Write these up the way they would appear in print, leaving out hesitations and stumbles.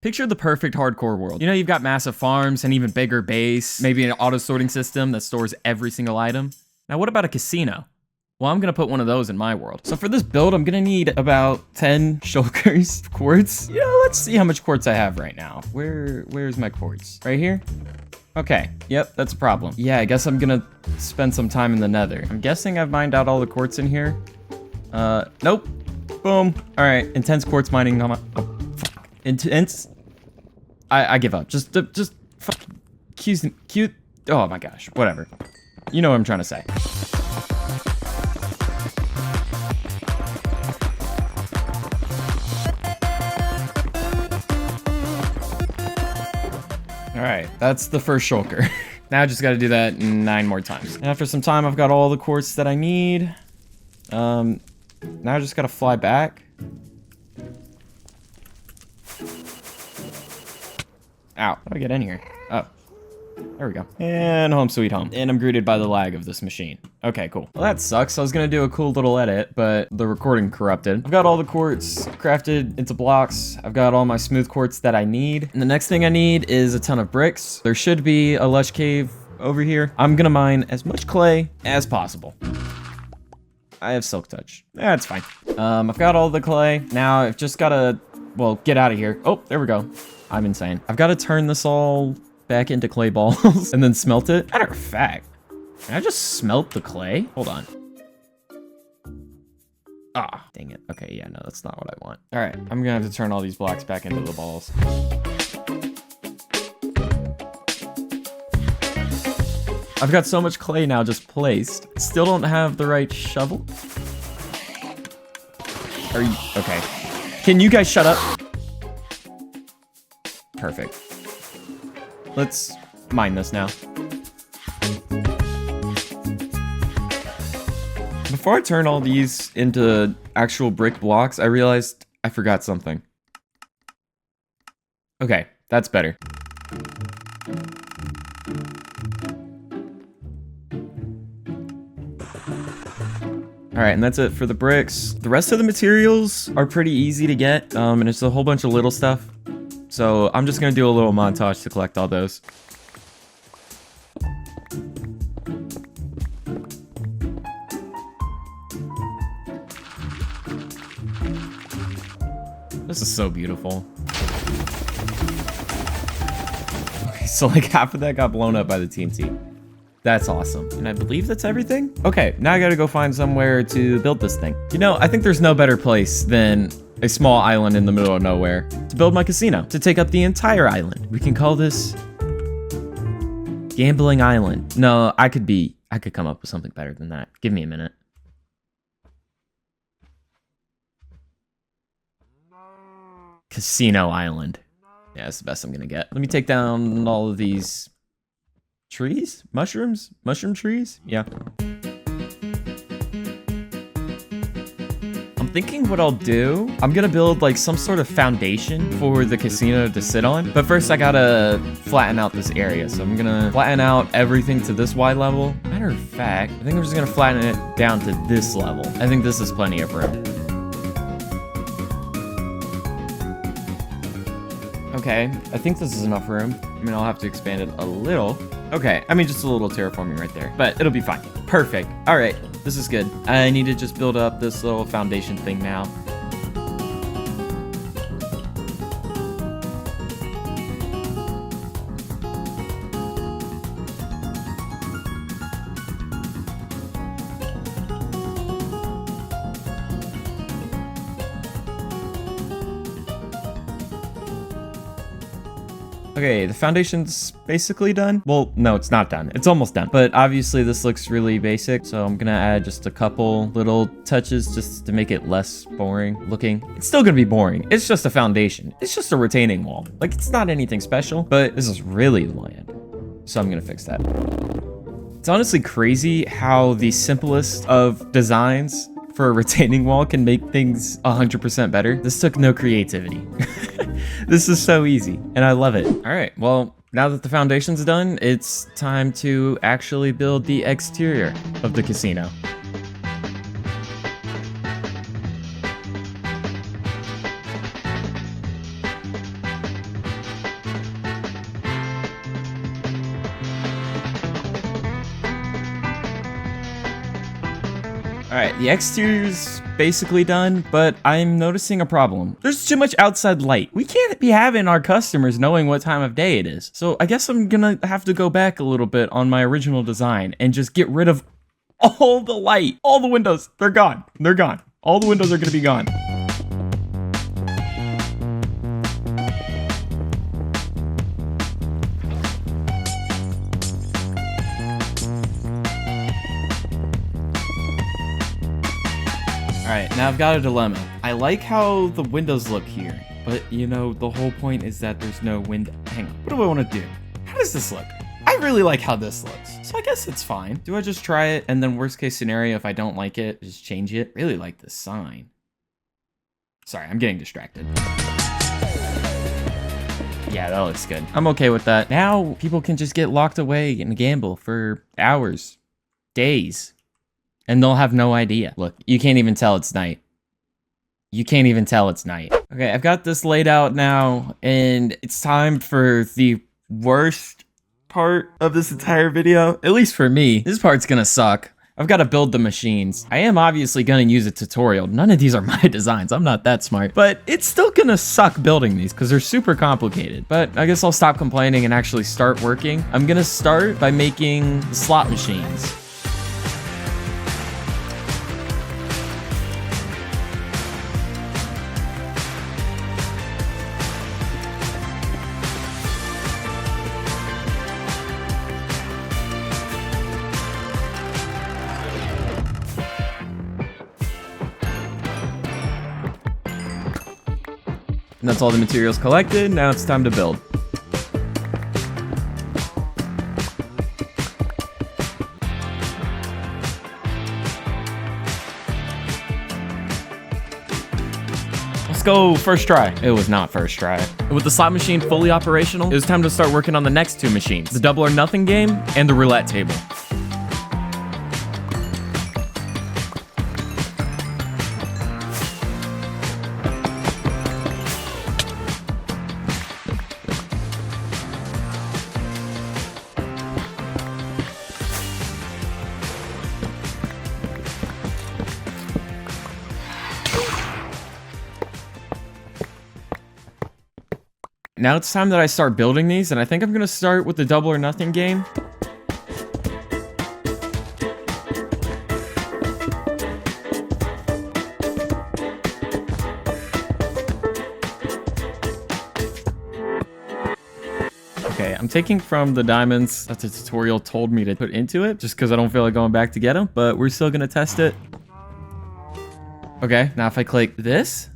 Picture the perfect hardcore world. You know, you've got massive farms, an even bigger base, maybe an auto-sorting system that stores every single item. Now, what about a casino? Well, I'm gonna put one of those in my world. So for this build, I'm gonna need about 10 shulkers of quartz. You know, let's see how much quartz I have right now. Where's my quartz? Right here? Okay, yep, that's a problem. Yeah, I guess I'm gonna spend some time in the nether. I'm guessing I've mined out all the quartz in here. Nope. Boom. All right, intense quartz mining. Intense. I give up. Just cute. Oh my gosh. Whatever. You know what I'm trying to say. All right, that's the first shulker. Now I just got to do that 9 more times. And after some time, I've got all the quartz that I need. Now I just got to fly back. Ow, how do I get in here? Oh, there we go. And home sweet home. And I'm greeted by the lag of this machine. Okay, cool. Well, that sucks. I was gonna do a cool little edit, but the recording corrupted. I've got all the quartz crafted into blocks. I've got all my smooth quartz that I need. And the next thing I need is a ton of bricks. There should be a lush cave over here. I'm gonna mine as much clay as possible. I have silk touch. That's fine. I've got all the clay. Now I've just gotta, well, get out of here. Oh, there we go. I'm insane. I've got to turn this all back into clay balls and then smelt it. Matter of fact, can I just smelt the clay? Hold on. Ah, dang it. Okay, yeah, no, that's not what I want. All right, I'm gonna have to turn all these blocks back into the balls. I've got so much clay now just placed. Still don't have the right shovel. Are you, okay. Can you guys shut up? Perfect. Let's mine this now. Before I turn all these into actual brick blocks, I realized I forgot something. Okay, that's better. All right, and that's it for the bricks. The rest of the materials are pretty easy to get, and it's a whole bunch of little stuff. So I'm just gonna do a little montage to collect all those. This is so beautiful. Okay, so like half of that got blown up by the TNT. That's awesome. And I believe that's everything? Okay, now I gotta go find somewhere to build this thing. You know, I think there's no better place than a small island in the middle of nowhere to build my casino, to take up the entire island. We can call this Gambling Island. No, I could come up with something better than that. Give me a minute. Casino Island. Yeah, that's the best I'm gonna get. Let me take down all of these trees? Mushrooms? Mushroom trees? Yeah. Thinking what I'll do, I'm gonna build like some sort of foundation for the casino to sit on, but first I gotta flatten out this area. So I'm gonna flatten out everything to this wide level. Matter of fact, I think I'm just gonna flatten it down to this level. I think this is plenty of room. Okay, I think this is enough room. I mean, I'll have to expand it a little. Okay, I mean, just a little terraforming right there, but it'll be fine. Perfect. All right, this is good. I need to just build up this little foundation thing now. Okay, the foundation's basically done. Well, no, it's not done. It's almost done. But obviously this looks really basic, so I'm gonna add just a couple little touches just to make it less boring looking. It's still gonna be boring. It's just a foundation. It's just a retaining wall. Like, it's not anything special, but this is really bland. So I'm gonna fix that. It's honestly crazy how the simplest of designs for a retaining wall can make things 100% better. This took no creativity. This is so easy, and I love it. All right, well, now that the foundation's done, it's time to actually build the exterior of the casino. right, the exterior's basically done, but I'm noticing a problem. There's too much outside light. We can't be having our customers knowing what time of day it is. So I guess I'm gonna have to go back a little bit on my original design and just get rid of all the light. All the windows, they're gone. They're gone. All the windows are gonna be gone. All right, now I've got a dilemma. I like how the windows look here, but you know, the whole point is that there's no window. Hang on, what do I want to do? How does this look? I really like how this looks, so I guess it's fine. Do I just try it, and then worst case scenario, if I don't like it, just change it? Really like the sign. Sorry, I'm getting distracted. Yeah, that looks good. I'm okay with that. Now, people can just get locked away and gamble for hours, days. And they'll have no idea. Look, you can't even tell it's night. You can't even tell it's night. Okay, I've got this laid out now, and it's time for the worst part of this entire video. At least for me. This part's gonna suck. I've got to build the machines. I am obviously gonna use a tutorial. None of these are my designs. I'm not that smart. But it's still gonna suck building these because they're super complicated. But I guess I'll stop complaining and actually start working. I'm gonna start by making the slot machines. And that's all the materials collected. Now it's time to build. Let's go first try. It was not first try. With the slot machine fully operational, it was time to start working on the next two machines, the double or nothing game and the roulette table. Now it's time that I start building these, and I think I'm gonna start with the double or nothing game. Okay, I'm taking from the diamonds that the tutorial told me to put into it, just because I don't feel like going back to get them, but we're still gonna test it. Okay, now if I click this.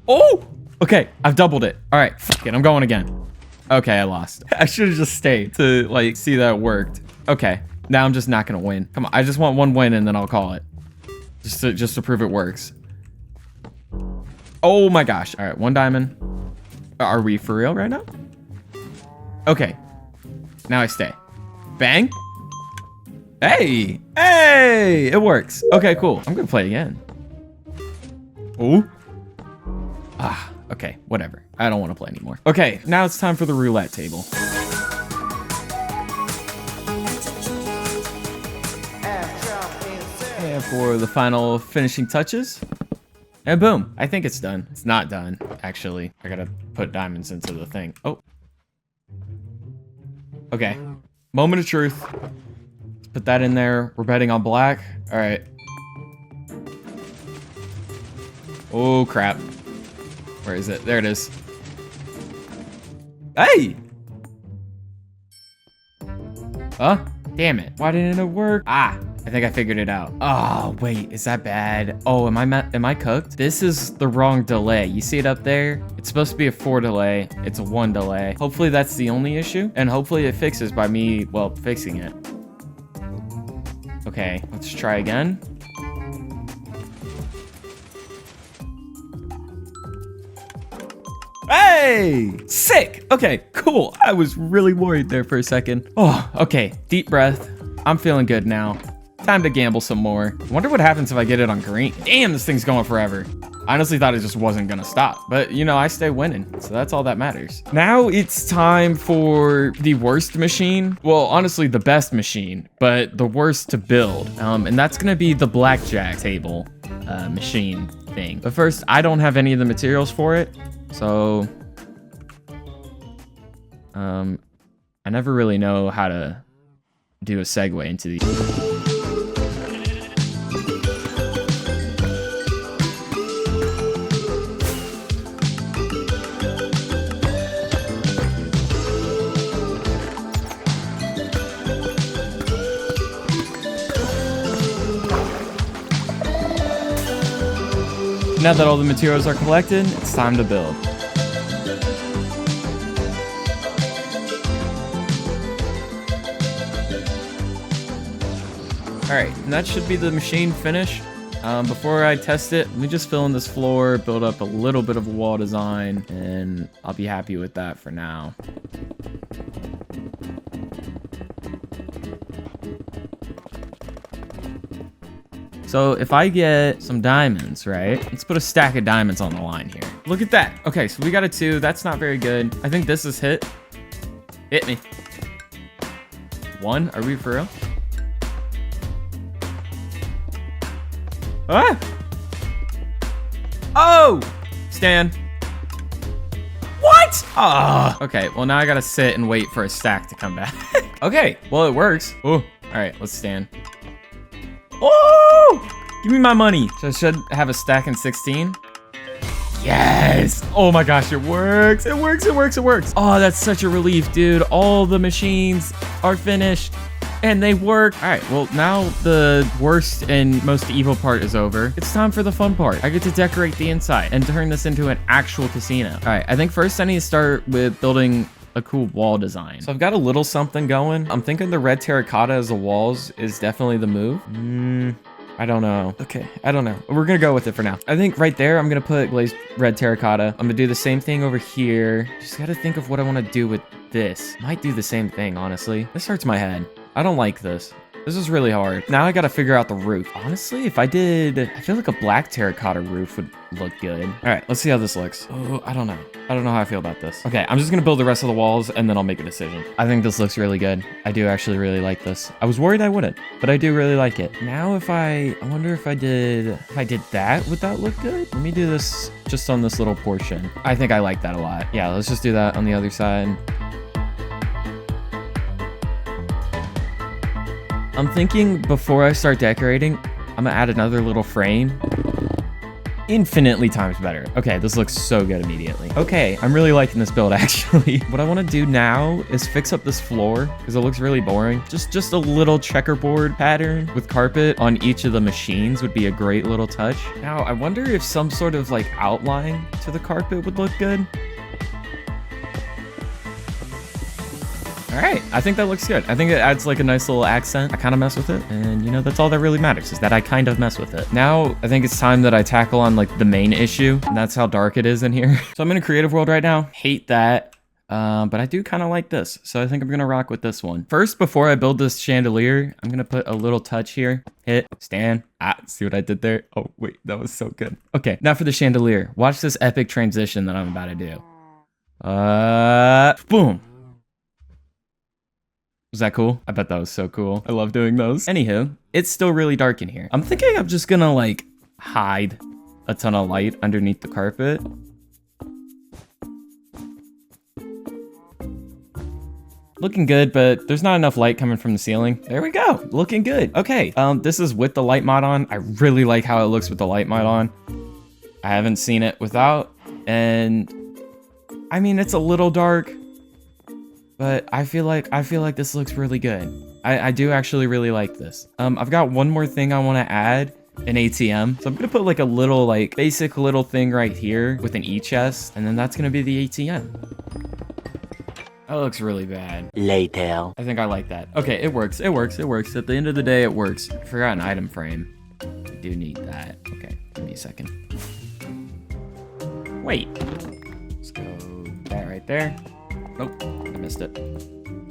Oh! Okay, I've doubled it. All right, fuck it, I'm going again. Okay, I lost. I should have just stayed to like see that it worked. Okay, now I'm just not gonna win. Come on, I just want one win and then I'll call it. Just to prove it works. Oh my gosh. All right, one diamond. Are we for real right now? Okay, now I stay. Bang. Hey, hey, it works. Okay, cool. I'm gonna play again. Oh. Ah. Okay, whatever. I don't want to play anymore. Okay, now it's time for the roulette table. And for the final finishing touches. And boom, I think it's done. It's not done, actually. I gotta put diamonds into the thing. Oh. Okay, moment of truth. Let's put that in there. We're betting on black. All right. Oh, crap. Where is it? There it is. Hey! Huh? Damn it. Why didn't it work? Ah, I think I figured it out. Oh, wait, is that bad? Oh, am I cooked? This is the wrong delay. You see it up there? It's supposed to be a 4 delay. It's a 1 delay. Hopefully that's the only issue. And hopefully it fixes by me, well, fixing it. Okay, let's try again. Hey! Sick! Okay, cool. I was really worried there for a second. Oh, okay. Deep breath. I'm feeling good now. Time to gamble some more. Wonder what happens if I get it on green. Damn, this thing's going forever. I honestly thought it just wasn't gonna stop, but you know, I stay winning, so that's all that matters. Now it's time for the worst machine. Well, honestly, the best machine, but the worst to build. And that's gonna be the blackjack table machine thing. But first, I don't have any of the materials for it, so I never really know how to do a segue into these. Now that all the materials are collected, it's time to build. Alright, and that should be the machine finished. Before I test it, let me just fill in this floor, build up a little bit of a wall design, and I'll be happy with that for now. So if I get some diamonds, right? Let's put a stack of diamonds on the line here. Look at that. Okay, so we got a 2. That's not very good. I think this is hit. Hit me. 1? Are we for real? Ah! Oh! Stan. What? Ah. Okay, well now I gotta sit and wait for a stack to come back. Okay, well it works. Oh, all right, let's stand. Oh! Give me my money. So I should have a stack in 16. Yes! Oh my gosh, it works. It works, it works, it works. Oh, that's such a relief, dude. All the machines are finished and they work. All right, well now the worst and most evil part is over. It's time for the fun part. I get to decorate the inside and turn this into an actual casino. All right, I think first I need to start with building a cool wall design. So I've got a little something going. I'm thinking the red terracotta as the walls is definitely the move. I don't know. Okay, I don't know. We're gonna go with it for now. I think right there, I'm gonna put glazed red terracotta. I'm gonna do the same thing over here. Just gotta think of what I wanna do with this. Might do the same thing, honestly. This hurts my head. I don't like this. This is really hard. Now I gotta figure out the roof. Honestly, if I did, I feel like a black terracotta roof would look good. All right, let's see how this looks. Oh, I don't know. I don't know how I feel about this. Okay, I'm just gonna build the rest of the walls and then I'll make a decision. I think this looks really good. I do actually really like this. I was worried I wouldn't, but I do really like it. Now I wonder if I did that, would that look good? Let me do this just on this little portion. I think I like that a lot. Yeah, let's just do that on the other side. I'm thinking before I start decorating, I'm gonna add another little frame. Infinitely times better. Okay, this looks so good immediately. Okay, I'm really liking this build actually. What I want to do now is fix up this floor because it looks really boring. Just a little checkerboard pattern with carpet on each of the machines would be a great little touch. Now, I wonder if some sort of like outline to the carpet would look good. All right, I think that looks good. I think it adds like a nice little accent. I kind of mess with it. And you know, that's all that really matters is that I kind of mess with it. Now, I think it's time that I tackle on like the main issue. And that's how dark it is in here. So I'm in a creative world right now. Hate that. But I do kind of like this. So I think I'm gonna rock with this one. First, before I build this chandelier, I'm gonna put a little touch here. Hit, stand. Ah, see what I did there? Oh, wait, that was so good. Okay, now for the chandelier. Watch this epic transition that I'm about to do. Boom. Was that cool? I bet that was so cool. I love doing those. Anywho, it's still really dark in here. I'm thinking I'm just gonna like hide a ton of light underneath the carpet. Looking good, but there's not enough light coming from the ceiling. There we go. Looking good. Okay, this is with the light mod on. I really like how it looks with the light mod on. I haven't seen it without, and I mean, it's a little dark, but I feel like this looks really good. I do actually really like this. I've got one more thing I want to add, an ATM. So I'm gonna put like a little like basic little thing right here with an e-chest, and then that's gonna be the ATM. That looks really bad. Later. I think I like that. Okay, it works. It works. It works. At the end of the day, it works. I forgot an item frame. I do need that. Okay, give me a second. Wait. Let's go that right there. Nope, I missed it.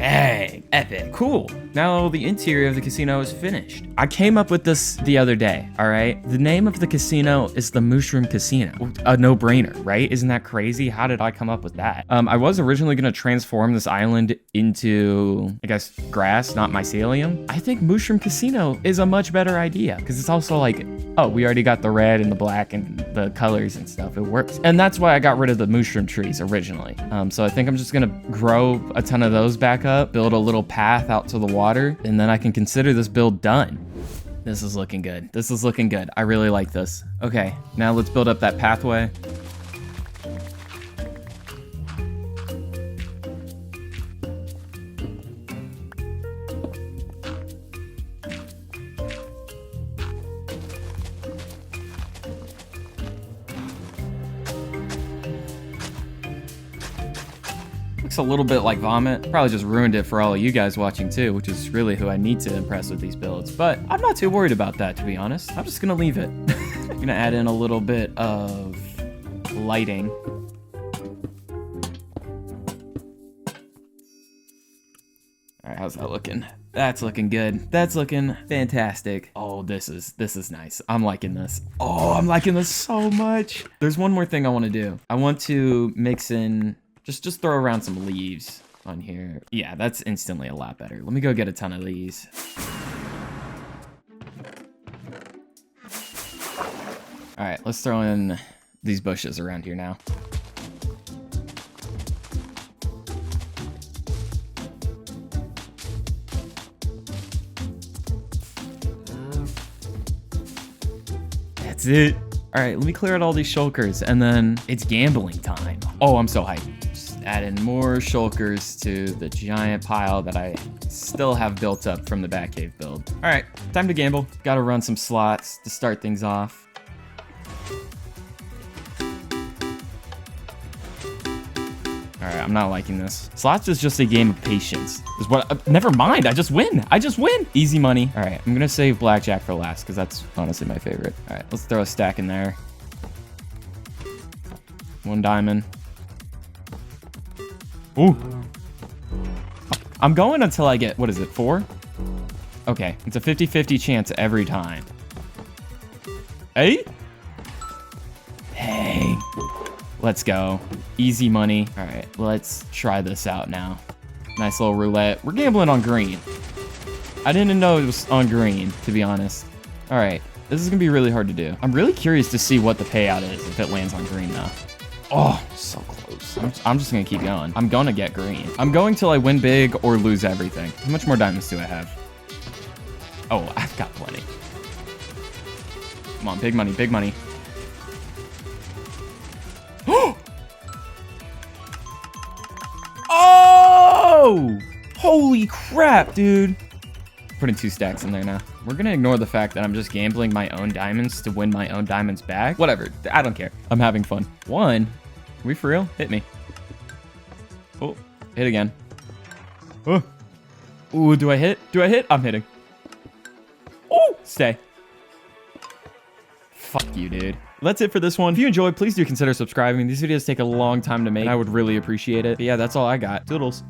Hey, epic. Cool. Now the interior of the casino is finished. I came up with this the other day, all right? The name of the casino is the Mushroom Casino. A no-brainer, right? Isn't that crazy? How did I come up with that? I was originally gonna transform this island into, I guess, grass, not mycelium. I think Mushroom Casino is a much better idea because it's also like, oh, we already got the red and the black and the colors and stuff. It works. And that's why I got rid of the mushroom trees originally. So I think I'm just gonna grow a ton of those back up, build a little path out to the water, and then I can consider this build done. This is looking good. This is looking good. I really like this. Okay, now let's build up that pathway. Looks a little bit like vomit. Probably just ruined it for all of you guys watching too, which is really who I need to impress with these builds. But I'm not too worried about that, to be honest. I'm just gonna leave it. I'm gonna add in a little bit of lighting. All right, how's that looking? That's looking good. That's looking fantastic. Oh, this is nice. I'm liking this. Oh, I'm liking this so much. There's one more thing I want to do. I want to mix in, just throw around some leaves on here. Yeah, that's instantly a lot better. Let me go get a ton of these. All right, let's throw in these bushes around here now. That's it. All right, let me clear out all these shulkers and then it's gambling time. Oh, I'm so hyped. Just add in more shulkers to the giant pile that I still have built up from the Batcave build. All right, time to gamble. Gotta run some slots to start things off. All right, I'm not liking this. Slots is just a game of patience. Is what? Never mind. I just win. I just win. Easy money. All right, I'm gonna save blackjack for last because that's honestly my favorite. All right, let's throw a stack in there. One diamond. Ooh. I'm going until I get, what is it, 4? Okay, it's a 50-50 chance every time. 8? Hey. Let's go. Easy money. All right, let's try this out now. Nice little roulette. We're gambling on green. I didn't know it was on green, to be honest. All right, this is gonna be really hard to do. I'm really curious to see what the payout is if it lands on green though. Oh, so close. I'm just gonna keep going. I'm gonna get green. I'm going till I win big or lose everything. How much more diamonds do I have? Oh, I've got plenty. Come on, big money, big money. Oh! Holy crap, dude. Putting 2 stacks in there now. We're gonna ignore the fact that I'm just gambling my own diamonds to win my own diamonds back. Whatever, I don't care. I'm having fun. 1. Are we for real? Hit me. Oh, hit again. Oh. Ooh, do I hit? Do I hit? I'm hitting. Oh, stay. Fuck you, dude. That's it for this one. If you enjoyed, please do consider subscribing. These videos take a long time to make. I would really appreciate it. But yeah, that's all I got. Toodles.